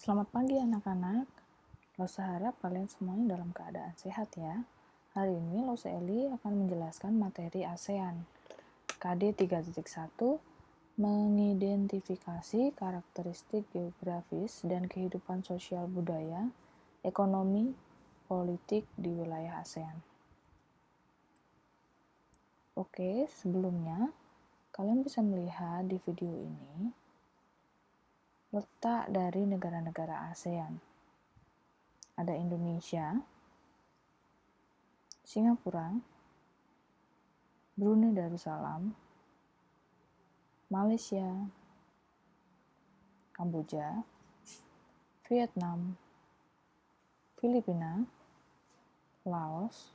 Selamat pagi anak-anak. Losa harap kalian semuanya dalam keadaan sehat ya. Hari ini Losa Eli akan menjelaskan materi ASEAN. KD 3.1 mengidentifikasi karakteristik geografis dan kehidupan sosial budaya, ekonomi, politik di wilayah ASEAN. Oke, sebelumnya kalian bisa melihat di video ini letak dari negara-negara ASEAN. Ada Indonesia, Singapura, Brunei Darussalam, Malaysia, Kamboja, Vietnam, Filipina, Laos,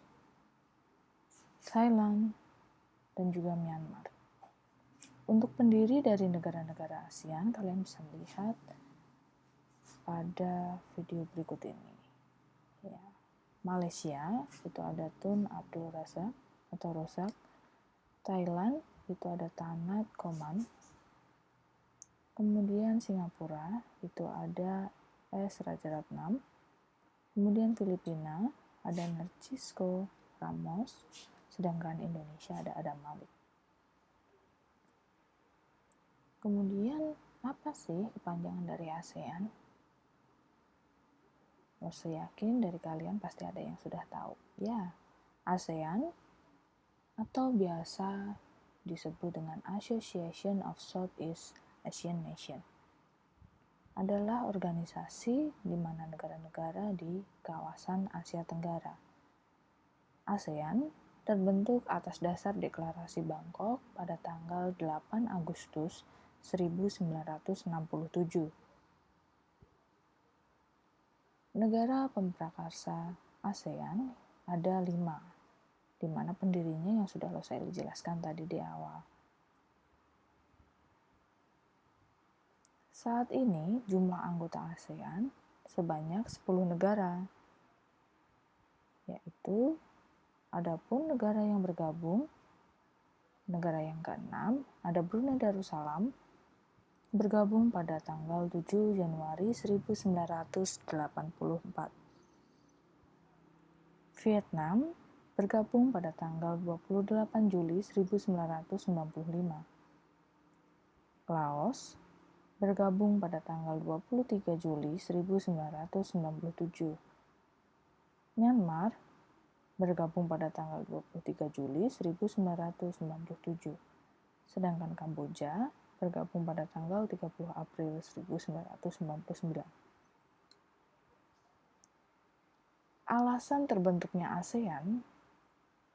Thailand, dan juga Myanmar. Untuk pendiri dari negara-negara ASEAN, kalian bisa melihat pada video berikut ini. Ya. Malaysia itu ada Tun Abdul Razak atau Rozak. Thailand itu ada Tanat Koman. Kemudian Singapura itu ada S. Rajaratnam. Kemudian Filipina ada Narcisco Ramos. Sedangkan Indonesia ada Adam Malik. Kemudian apa sih kepanjangan dari ASEAN? Saya yakin dari kalian pasti ada yang sudah tahu. Ya, ASEAN atau biasa disebut dengan Association of Southeast Asian Nations adalah organisasi di mana negara-negara di kawasan Asia Tenggara. ASEAN terbentuk atas dasar Deklarasi Bangkok pada tanggal 8 Agustus 1967. Negara pemprakarsa ASEAN ada 5, di mana pendirinya yang sudah saya jelaskan tadi di awal. Saat ini jumlah anggota ASEAN sebanyak 10 negara, yaitu adapun negara yang bergabung, negara yang ke-6 ada Brunei Darussalam, bergabung pada tanggal 7 Januari 1984. Vietnam bergabung pada tanggal 28 Juli 1995. Laos bergabung pada tanggal 23 Juli 1997. Myanmar bergabung pada tanggal 23 Juli 1997. Sedangkan Kamboja bergabung pada tanggal 30 April 1999. Alasan terbentuknya ASEAN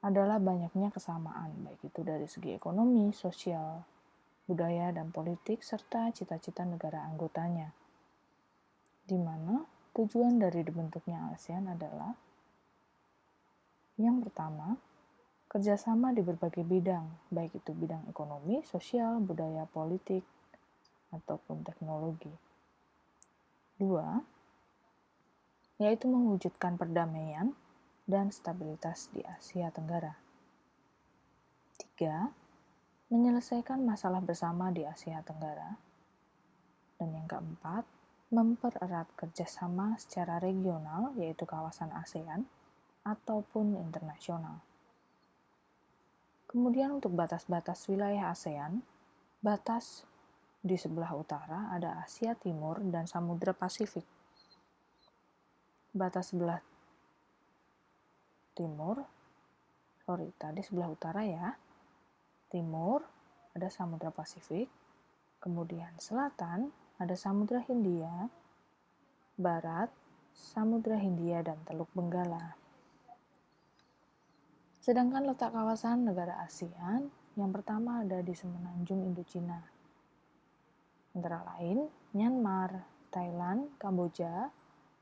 adalah banyaknya kesamaan, baik itu dari segi ekonomi, sosial, budaya, dan politik, serta cita-cita negara anggotanya. Di mana tujuan dari dibentuknya ASEAN adalah yang pertama, kerjasama di berbagai bidang, baik itu bidang ekonomi, sosial, budaya, politik, ataupun teknologi. 2, yaitu mewujudkan perdamaian dan stabilitas di Asia Tenggara. 3, menyelesaikan masalah bersama di Asia Tenggara. Dan yang keempat, mempererat kerjasama secara regional, yaitu kawasan ASEAN, ataupun internasional. Kemudian untuk batas-batas wilayah ASEAN, batas di sebelah utara ada Asia Timur dan Samudra Pasifik. Batas sebelah timur, tadi sebelah utara ya, timur ada Samudra Pasifik, kemudian selatan ada Samudra Hindia, barat Samudra Hindia dan Teluk Benggala. Sedangkan letak kawasan negara ASEAN yang pertama ada di semenanjung Indochina, antara lain Myanmar, Thailand, Kamboja,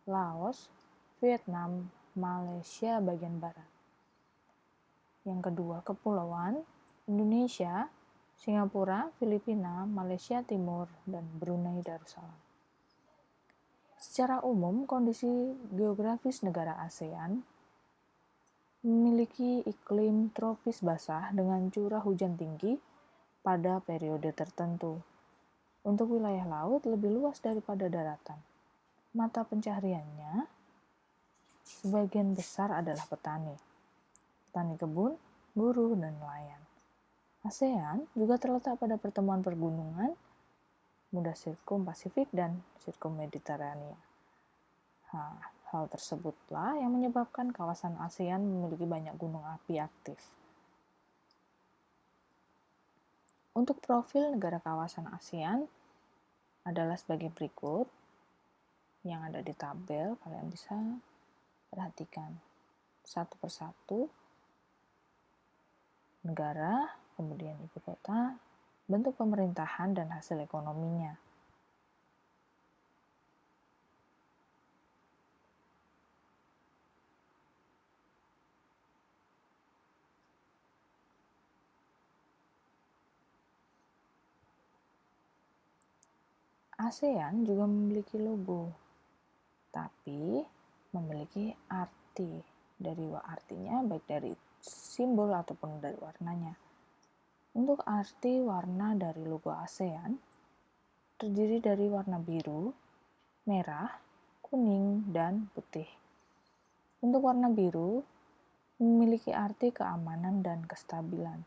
Laos, Vietnam, Malaysia bagian barat. Yang kedua, kepulauan Indonesia, Singapura, Filipina, Malaysia Timur, dan Brunei Darussalam. Secara umum, kondisi geografis negara ASEAN memiliki iklim tropis basah dengan curah hujan tinggi pada periode tertentu. Untuk wilayah laut lebih luas daripada daratan. Mata pencahariannya sebagian besar adalah petani kebun, buruh, dan nelayan. ASEAN juga terletak pada pertemuan pergunungan muda Sirkum Pasifik dan Sirkum Mediterania. Hal tersebutlah yang menyebabkan kawasan ASEAN memiliki banyak gunung api aktif. Untuk profil negara kawasan ASEAN adalah sebagai berikut yang ada di tabel, kalian bisa perhatikan satu persatu negara, kemudian ibu kota, bentuk pemerintahan, dan hasil ekonominya. ASEAN juga memiliki logo, tapi memiliki arti. Dari artinya baik dari simbol ataupun dari warnanya. Untuk arti warna dari logo ASEAN terdiri dari warna biru, merah, kuning, dan putih. Untuk warna biru memiliki arti keamanan dan kestabilan.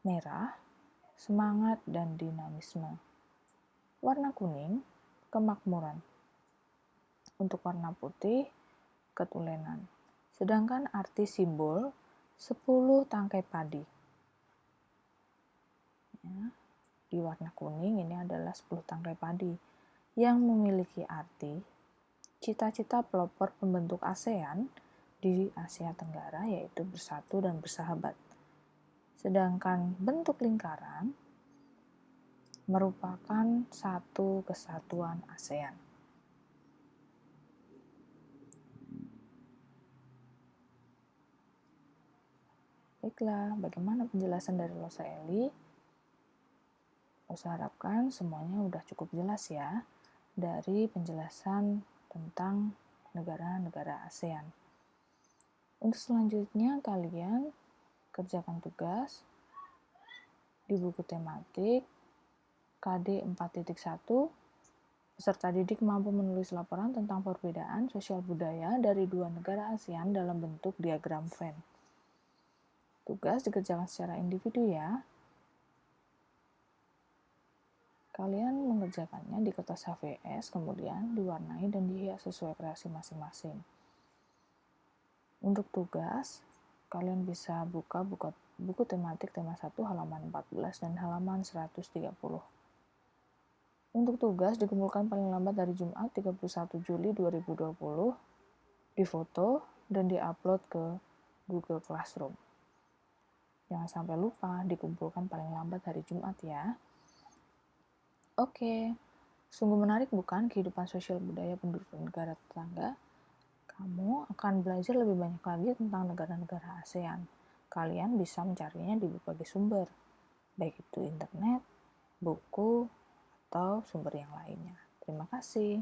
Merah, semangat dan dinamisme. Warna kuning, kemakmuran. Untuk warna putih, ketulenan. Sedangkan arti simbol 10 tangkai padi. Ya, di warna kuning ini adalah 10 tangkai padi yang memiliki arti cita-cita pelopor pembentuk ASEAN di Asia Tenggara, yaitu bersatu dan bersahabat. Sedangkan bentuk lingkaran merupakan satu kesatuan ASEAN. Baiklah, bagaimana penjelasan dari Losa Eli? Losa harapkan semuanya udah cukup jelas ya dari penjelasan tentang negara-negara ASEAN. Untuk selanjutnya kalian kerjakan tugas di buku tematik KD 4.1. Peserta didik mampu menulis laporan tentang perbedaan sosial budaya dari dua negara ASEAN dalam bentuk diagram Venn. Tugas dikerjakan secara individu ya. Kalian mengerjakannya di kertas HVS, kemudian diwarnai dan dihias sesuai kreasi masing-masing. Untuk tugas, kalian bisa buka buku tematik tema 1 halaman 14 dan halaman 130. Untuk tugas dikumpulkan paling lambat dari Jumat 31 Juli 2020, difoto, dan diupload ke Google Classroom. Jangan sampai lupa dikumpulkan paling lambat hari Jumat ya. Oke, sungguh menarik bukan kehidupan sosial budaya penduduk negara tetangga? Kamu akan belajar lebih banyak lagi tentang negara-negara ASEAN. Kalian bisa mencarinya di berbagai sumber, baik itu internet, buku, atau sumber yang lainnya. Terima kasih.